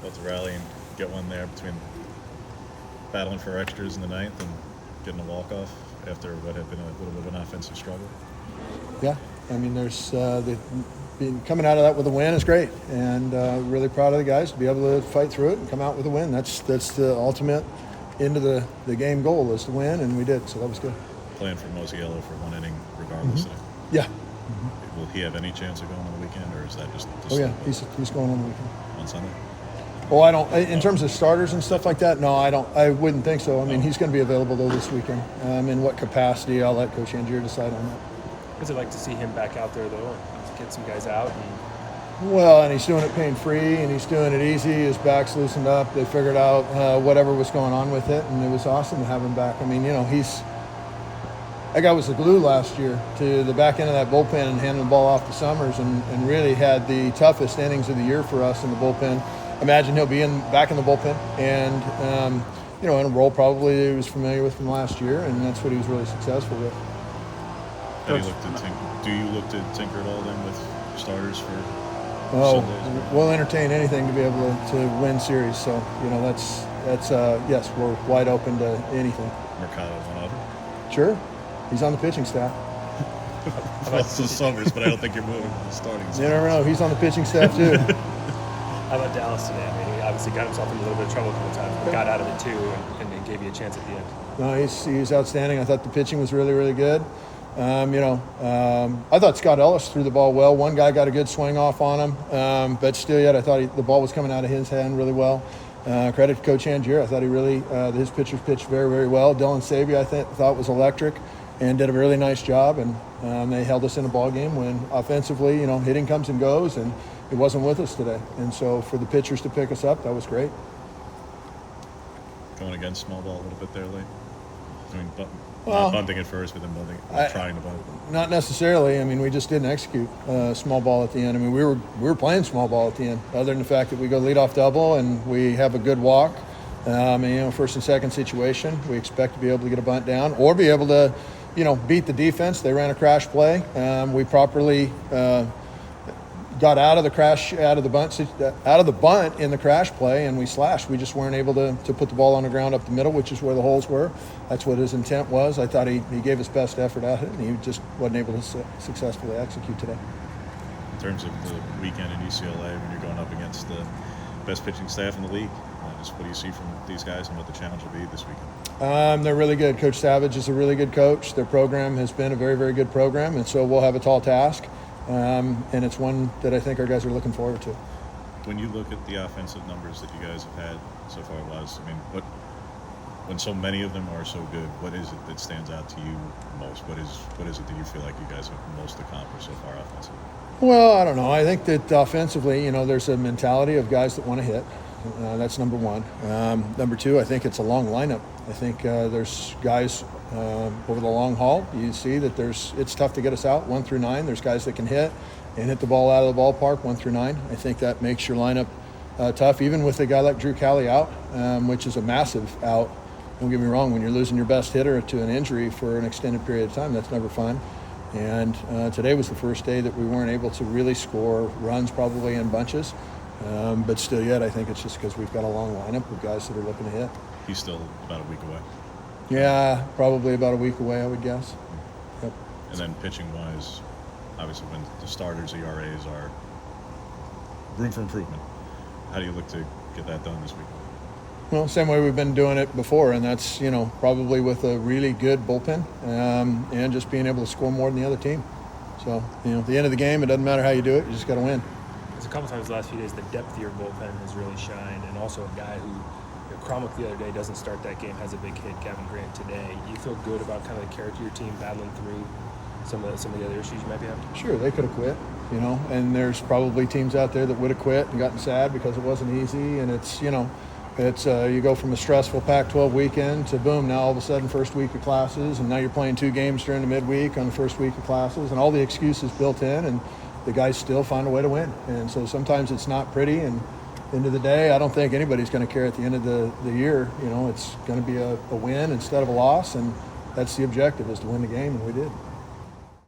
About to rally and get one there between battling for extras in the ninth and getting a walk-off after what had been a little bit of an offensive struggle. Yeah, I mean, coming out of that with a win is great, and really proud of the guys to be able to fight through it and come out with a win. That's the ultimate end of the game goal is to win, and we did, so that was good. Playing for Mosiello for one inning regardless today. Yeah. Will he have any chance of going on the weekend, or is that just Oh yeah, he's going on the weekend. on Sunday? Oh, I don't. In terms of starters and stuff like that, no, I don't. I wouldn't think so. I mean, he's going to be available though this weekend. In what capacity? I'll let Coach Angier decide on that. What's it like to see him back out there though, to get some guys out? Well, and he's doing it pain-free, and he's doing it easy. His back's loosened up. They figured out whatever was going on with it, and it was awesome to have him back. I mean, that guy was the glue last year to the back end of that bullpen and handing the ball off to Summers, and really had the toughest innings of the year for us in the bullpen. Imagine he'll be back in the bullpen, and in a role probably he was familiar with from last year, and that's what he was really successful with. Do you look to tinker at all then with starters for Sundays? We'll entertain anything to be able to win series. So that's yes, we're wide open to anything. Mercado one other? Sure, he's on the pitching staff. Also Summers, but I don't think you're moving to the starting. You never know. He's on the pitching staff too. How about Dallas today? I mean, he obviously got himself in a little bit of trouble a couple times, but got out of it too, and gave you a chance at the end. No, he's outstanding. I thought the pitching was really, really good. I thought Scott Ellis threw the ball well. One guy got a good swing off on him, but still yet I thought the ball was coming out of his hand really well. Credit to Coach Angier. I thought he really, his pitchers pitched very, very well. Dylan Sabia I thought was electric and did a really nice job, and they held us in a ball game when offensively, hitting comes and goes, and it wasn't with us today. And so for the pitchers to pick us up, that was great. Going against small ball a little bit there late? Not bunting at first, but then trying to bunt. Not necessarily. I mean, we just didn't execute small ball at the end. I mean, we were playing small ball at the end, other than the fact that we go leadoff double and we have a good walk. First and second situation, we expect to be able to get a bunt down or be able to, beat the defense. They ran a crash play. We properly got out of the bunt in the crash play, and we slashed. We just weren't able to put the ball on the ground up the middle, which is where the holes were. That's what his intent was. I thought he gave his best effort at it, and he just wasn't able to successfully execute today. In terms of the weekend in UCLA, when you're going up against the best pitching staff in the league, just what do you see from these guys and what the challenge will be this weekend? They're really good. Coach Savage is a really good coach. Their program has been a very, very good program, and so we'll have a tall task. And it's one that I think our guys are looking forward to. When you look at the offensive numbers that you guys have had so far, when so many of them are so good, what is it that stands out to you most? What is it that you feel like you guys have most accomplished so far offensively? Well, I don't know. I think that offensively, there's a mentality of guys that want to hit. That's number one. Number two, I think it's a long lineup. I think there's guys over the long haul. You see that it's tough to get us out 1 through 9. There's guys that can hit and hit the ball out of the ballpark 1 through 9. I think that makes your lineup tough, even with a guy like Drew Cali out, which is a massive out. Don't get me wrong, when you're losing your best hitter to an injury for an extended period of time, that's never fun. And today was the first day that we weren't able to really score runs, probably in bunches. But still yet, I think it's just because we've got a long lineup of guys that are looking to hit. He's still about a week away. Yeah, probably about a week away, I would guess. Yep. And then pitching-wise, obviously when the starters' ERAs are room for improvement, how do you look to get that done this week? Well, same way we've been doing it before, and that's, probably with a really good bullpen and just being able to score more than the other team. So, at the end of the game, it doesn't matter how you do it, you just got to win. There's a couple times the last few days the depth of your bullpen has really shined, and also a guy who, Cromwell the other day doesn't start that game, has a big hit. Gavin Grant today. You feel good about kind of the character of your team battling through some of the other issues you might be having? Sure, they could have quit, and there's probably teams out there that would have quit and gotten sad because it wasn't easy, and it's you go from a stressful Pac-12 weekend to boom, now all of a sudden first week of classes, and now you're playing 2 games during the midweek on the first week of classes, and all the excuses built in, and the guys still find a way to win. And so sometimes it's not pretty, and end of the day, I don't think anybody's going to care at the end of the year. It's going to be a win instead of a loss, and that's the objective, is to win the game, and we did.